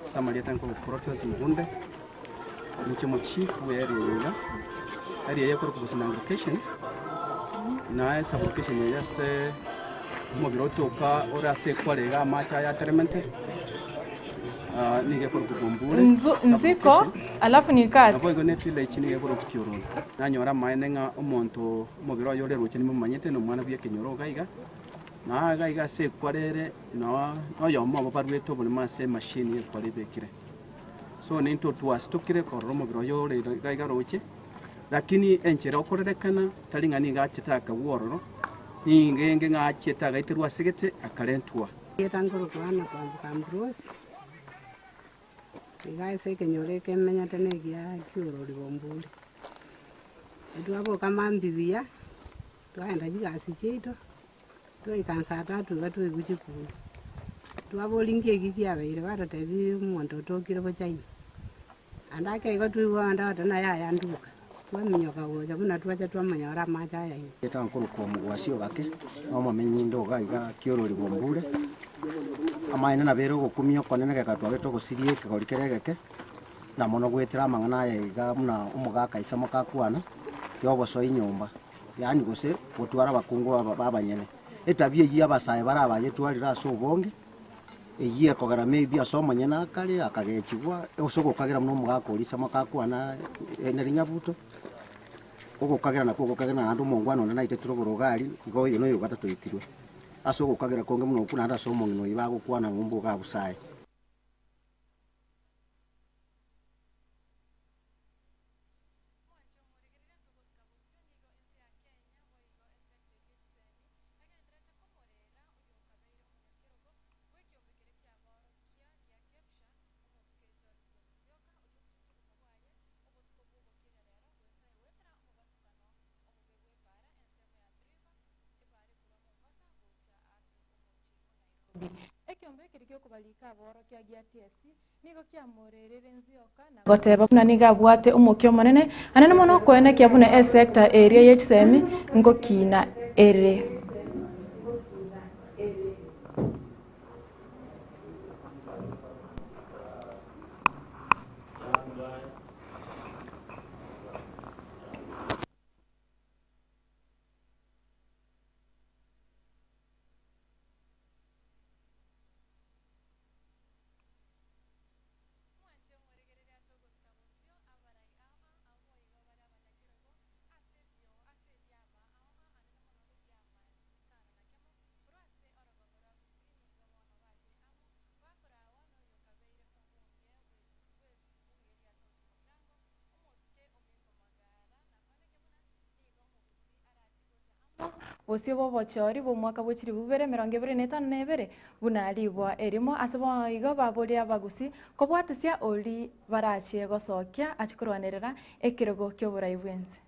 Samalia tanko protests mgunde mchemo chief area yunga area yako kubusana location na esa location ya se mo biroto ka ora se kwalega macha ya termente nige kwa kubumbule nziko alafu ni kati abo igone file chini yako kukyoro nanyora maenenga omonto mo biro yore roche ni mumanyete no mwana bya kenyoro gaiga na gaiga se kwarere no yomo abo parweto buli mase machine ye kwalibekire so ninto twastukire koromo biro yore gaiga roche lakini enchera okorerekana talingani gacheta ka wororo ni ngenge ngacheta gaitirwa segete akalentwa yetangoro kwana kwa Ambrosi igaise kenyore kemenya tene gya kyoro libombuli edwabo kama mbibia twaenda jigasi cheito twikansa tatu gatu ebuchikuru twabo lingie gigia baire baro tebi mondo tokire bochaini andake igotwiwa ndata na ya nduka twaminyoka goja buna twacha twamanyora macha ya ini yetankoro kwa mugwasio gake no mamenyi ndoga iga kyoro libombule amaina na bero gukumio konene ke katwa beto gusirie ke gorikerege na mono gwetira mangana ya iga muna umugaka isamo kakwana yoboso inyumba yani gose gutwara bakungu babanyene etabie yi abasaye barabaye twarira so bonge eyiye kogara maybe asomanye na kale akagekigwa osoko kagera muno umugaka orisamo kakwana enerinya buto ugo kagera na kugo kagera na andu mongwano na itetiro burugari igo yino yo gatatu itirwe asoko kagera konge muno kuna nda somo ngino ibago kwana ngumbu ga busaye Ekeonga kirikyo kubalika boro kya GTS nigo kya morerere nzioka na goteba kuna niga bwate umukyo monene anene mono kwene kya bune sector area yechisemi ngo kina ere Bosio bobo chori bo mwaka bochiri bubere 2025 bunalibwa erimo asebo igo baboria bagusi kobwatusia oli barachie gosokia achikurwanerera ekirogo kyo burai bwenze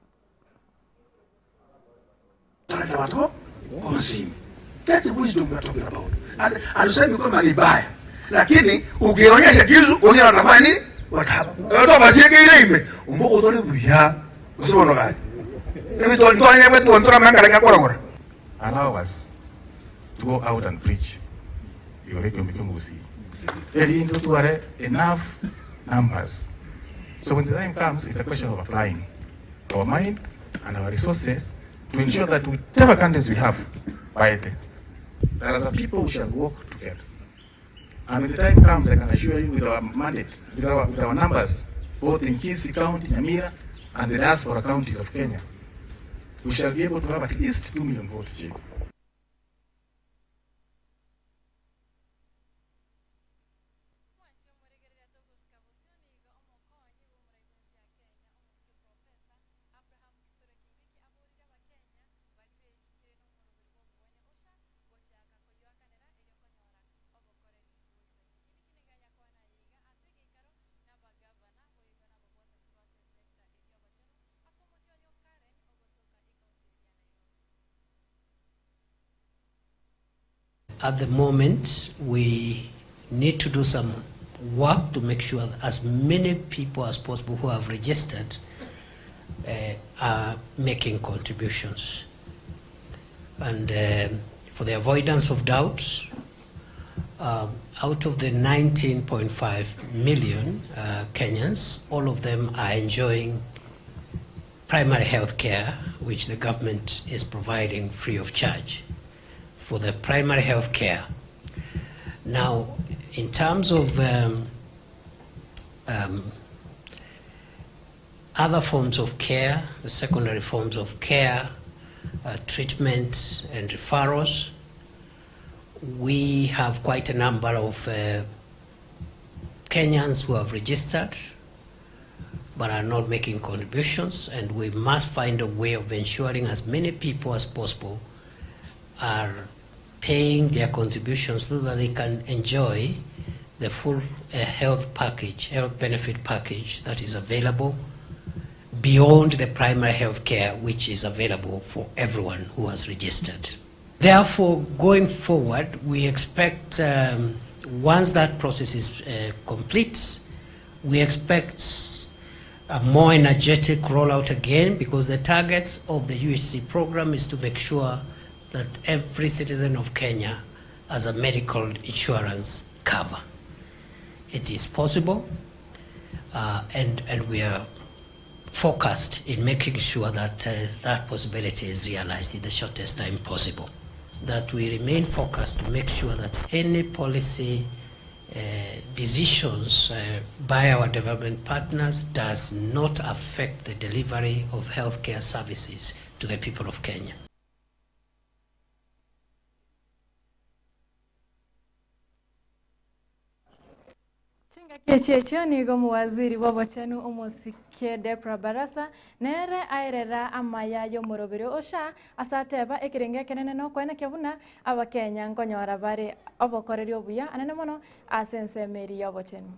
That's the wisdom we are talking about. And sasa kama ni baya. Lakini ukionyesha kitu unaona unafanya nini? Watu basieke ile ime. Umboko utole buya. Usibono gaji. Allow us to go out and preach. Very enough numbers. So when the time comes, it's a question of applying our minds and our resources to ensure that whichever countries we have, there are some people who shall work together. And when the time comes, I can assure you with our mandate, with our numbers, both in Kisii County, Nyamira, and the diaspora counties of Kenya, we shall be able to have at least 2 million votes, Chief. At the moment, we need to do some work to make sure that as many people as possible who have registered are making contributions. And for the avoidance of doubts, out of the 19.5 million Kenyans, all of them are enjoying primary health care, which the government is providing free of charge for the primary health care. Now, in terms of other forms of care, the secondary forms of care, treatment and referrals, we have quite a number of Kenyans who have registered but are not making contributions, and we must find a way of ensuring as many people as possible are paying their contributions so that they can enjoy the full health package, health benefit package that is available beyond the primary health care, which is available for everyone who has registered. Therefore, going forward, we expect, once that process is complete, we expect a more energetic rollout again, because the target of the UHC program is to make sure that every citizen of Kenya has a medical insurance cover. It is possible, and we are focused in making sure that that possibility is realized in the shortest time possible. That we remain focused to make sure that any policy decisions by our development partners does not affect the delivery of healthcare services to the people of Kenya. Kechechio nigo muwaziri w'obochenu omosikie Debra Barasa nere airera amayayo morobero osha asateba ekirenge kenene no kwene kebuna abakenya nkonyora bare obokoreri obuya anene mono asensemeri y'obochenu.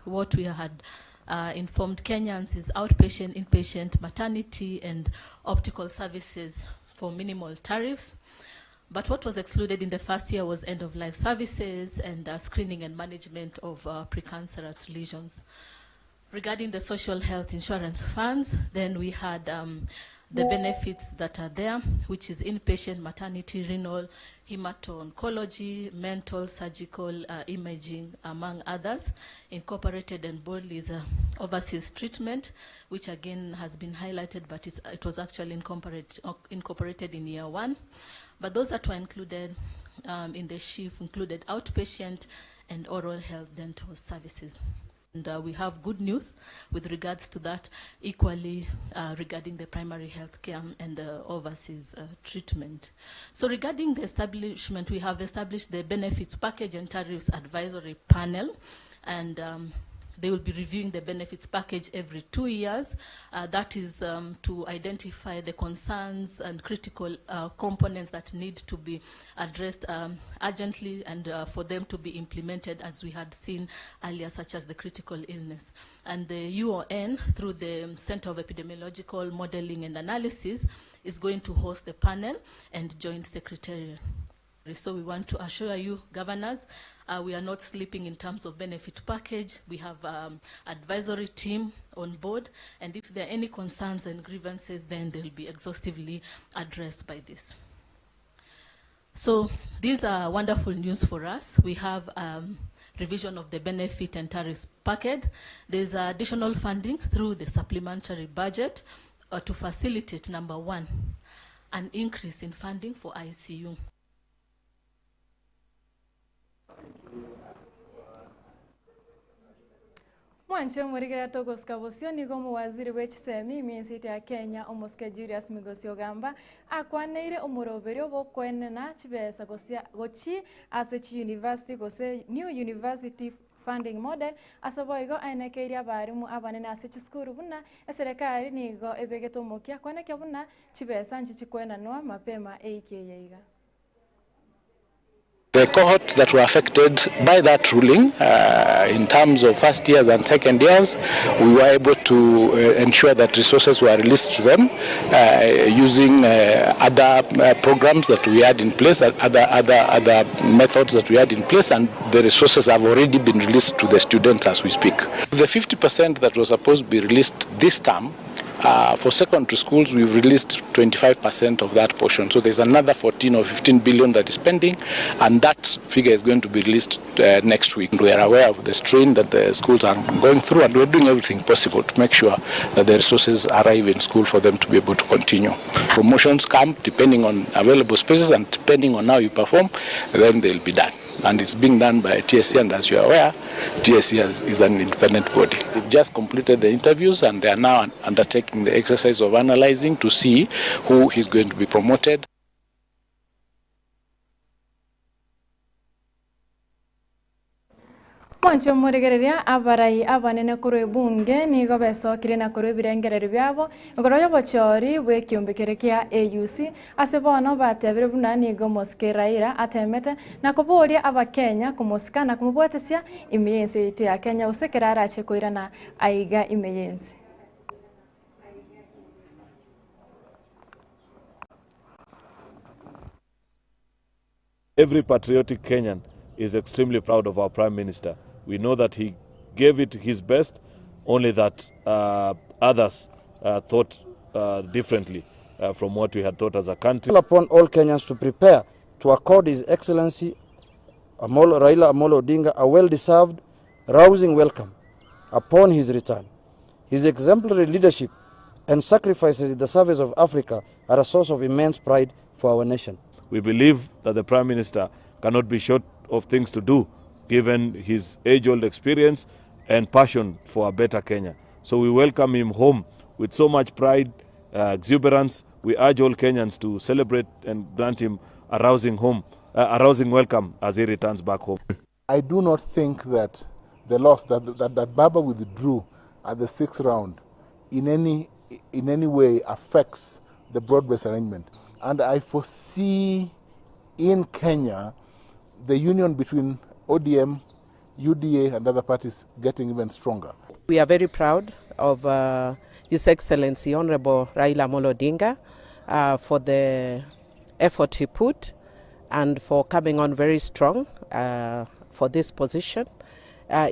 What we had informed Kenyans is outpatient, inpatient, maternity and optical services for minimal tariffs. But what was excluded in the first year was end-of-life services and screening and management of precancerous lesions. Regarding the social health insurance funds, then we had the benefits that are there, which is inpatient, maternity, renal, hemato-oncology, mental, surgical, imaging, among others. Incorporated and bold is overseas treatment, which again has been highlighted, but it was actually incorporated in year one. But those that were included in the SHIF included outpatient and oral health dental services. And we have good news with regards to that, equally regarding the primary health care and the overseas treatment. So regarding the establishment, we have established the benefits package and tariffs advisory panel, and they will be reviewing the benefits package every 2 years. That is to identify the concerns and critical components that need to be addressed urgently and for them to be implemented as we had seen earlier, such as the critical illness. And the UON, through the Center of Epidemiological Modeling and Analysis, is going to host the panel and joint secretariat. So we want to assure you, governors, we are not sleeping in terms of benefit package. We have advisory team on board, and if there are any concerns and grievances, then they'll be exhaustively addressed by this. So these are wonderful news for us. We have revision of the benefit and tariffs package. There's additional funding through the supplementary budget to facilitate, number one, an increase in funding for ICU. Mwancho murigera togoska bosio nigo muwaziri w'ekisemi minisiti ya Kenya omoske Julius Migosi Ogamba akwaneire omurobero bokwenena chibesa gochi ase university gose new university funding model asaboigo ainekeria abarimu abanene ase chiskuru buna eserikali nigo ebegetomokia kwaneke buna chibesa nchi chikwenanwa mapema eikeyeiga. The cohorts that were affected by that ruling, in terms of first years and second years, we were able to ensure that resources were released to them using other programs that we had in place, other methods that we had in place, and the resources have already been released to the students as we speak. The 50% that was supposed to be released this term, for secondary schools, we've released 25% of that portion. So there's another 14 or 15 billion that is pending, and that figure is going to be released next week. We are aware of the strain that the schools are going through, and we're doing everything possible to make sure that the resources arrive in school for them to be able to continue. Promotions come depending on available spaces, and depending on how you perform, then they'll be done. And it's being done by TSC, and as you are aware, TSC is an independent body. We've just completed the interviews, and they are now undertaking the exercise of analyzing to see who is going to be promoted. Mwancho muregereria abarai abanene kuru bunge nigo besokire na kuru birengereri byabo ngoroyo bochori bwe kiumbikere kia AUC asebono batebire buna nigo moske Raila atemete na kuburia abakenya kumosika na kumubwatesia imiyensi yite ya Kenya usekera arache koirana aiga imiyensi. Every patriotic Kenyan is extremely proud of our Prime Minister. We know that he gave it his best, only that others thought differently from what we had thought as a country. Upon all Kenyans to prepare to accord His Excellency Raila Amolo Odinga a well-deserved, rousing welcome upon his return. His exemplary leadership and sacrifices in the service of Africa are a source of immense pride for our nation. We believe that the Prime Minister cannot be short of things to do, given his age-old experience and passion for a better Kenya. So we welcome him home with so much pride, exuberance. We urge all Kenyans to celebrate and grant him a rousing welcome as he returns back home. I do not think that the loss that Baba withdrew at the 6th round in any way affects the broad-based arrangement. And I foresee in Kenya the union between ODM, UDA and other parties getting even stronger. We are very proud of His Excellency Honorable Raila Amolo Odinga for the effort he put and for coming on very strong for this position.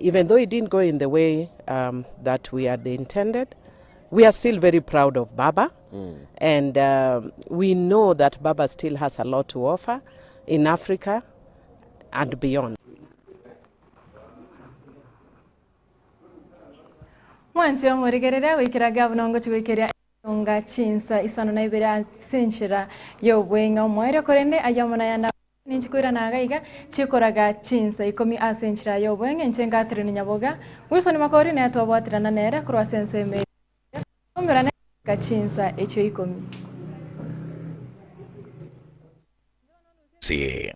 Even though it didn't go in the way that we had intended, we are still very proud of Baba. And we know that Baba still has a lot to offer in Africa and beyond. Mwancho muregereria wikira gavana chigwikeria Ekeonga Chinsa Isano na Ibere sinchira yo bwenga omwere korende ayamona yanda ninchikwira na gaiga chikoraga Chinsa ikomi asinchira yo bwenga nchenga Caherine Nyaboga Wilson makori na twabwatirana nere kurwa sense me omurana ka Chinsa echo ikomi. See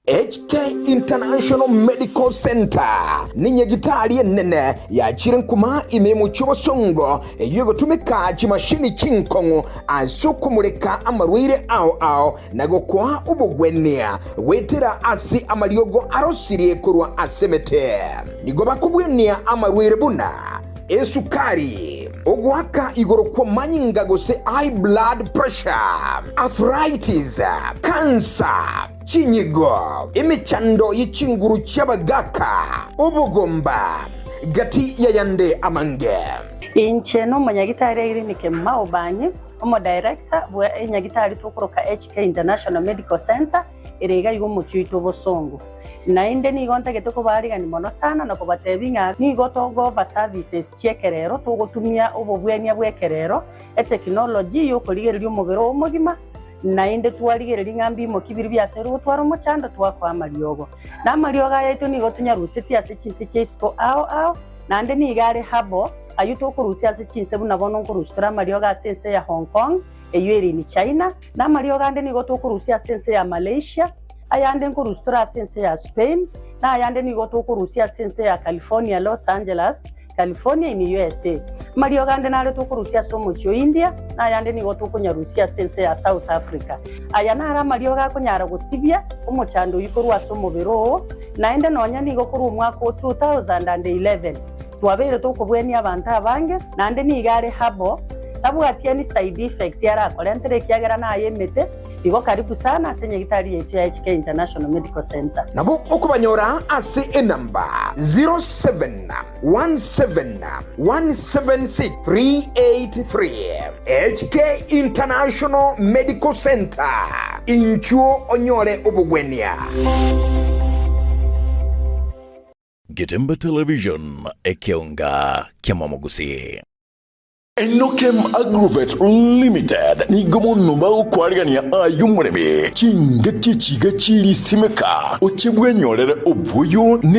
HK International Medical Center ni nyagitari nene ya chirenkuma imemu chobosongo yugo tumeka chimashini chinkongo asukumureka amarwire ao nago kwa ubugwenia wetera asi amaryogo arosirie kurwa asemete nigo bakubwenia amarwire buna esukari ogwaka igoro kwa manyinga gose high blood pressure, arthritis, cancer, chinyigo, imichando yichinguru chabagaka, ubugomba, gati yayande amange. Incheno manyagitari irinike maobanyi, omo director bwe nyagitari tukoroka HK International Medical Center irega yugo muchuito bosongo. Na inde ni gonta getoko bariga ni mono sana na kubatebinga ni gotogo va services chiekerero tugotumia ubobwenia bwekerero technology yo kurigererio mugero omugima na inde twarigereria ngambi mo kibiri byasero twaro mo chanda twakwa mariogo na marioga yetu ni gotunya ruseti ase chinse chesko ao na inde ni gare habo ayuto kurusi ase chinse buna bono kurustra marioga ase ya Hong Kong eyeri ni China na marioga inde ni goto kurusi ase ya Malaysia ayande nkurustura sense ya Spain na ayande ni goto kurusia sense ya California, Los Angeles California in USA. Mario gande nare tukurusia somo chio India na yande nigo tukunyarusia sense ya South Africa. Aya nara Mario ga kunyara gusibia umuchando yikorwa somo bero na ende nonya nigo kuru mwaka 2011. Twabere tukubweni abantu abange nande nigare habo tabwatia ni side effect yara kolentere kiagera na yemete igo karibu sana asenye gitari yetu ya HK International Medical Center. Nabo okubanyora ase enamba 0717617383 HK International Medical Center inchuo onyore obugwenia. Getembe Television Ekeonga Kiamamogusi. Enokem Agrovet Limited ni gomono ba kwarigania ayumureme chinga kichiga chiri simeka ochibwe nyorere obuyo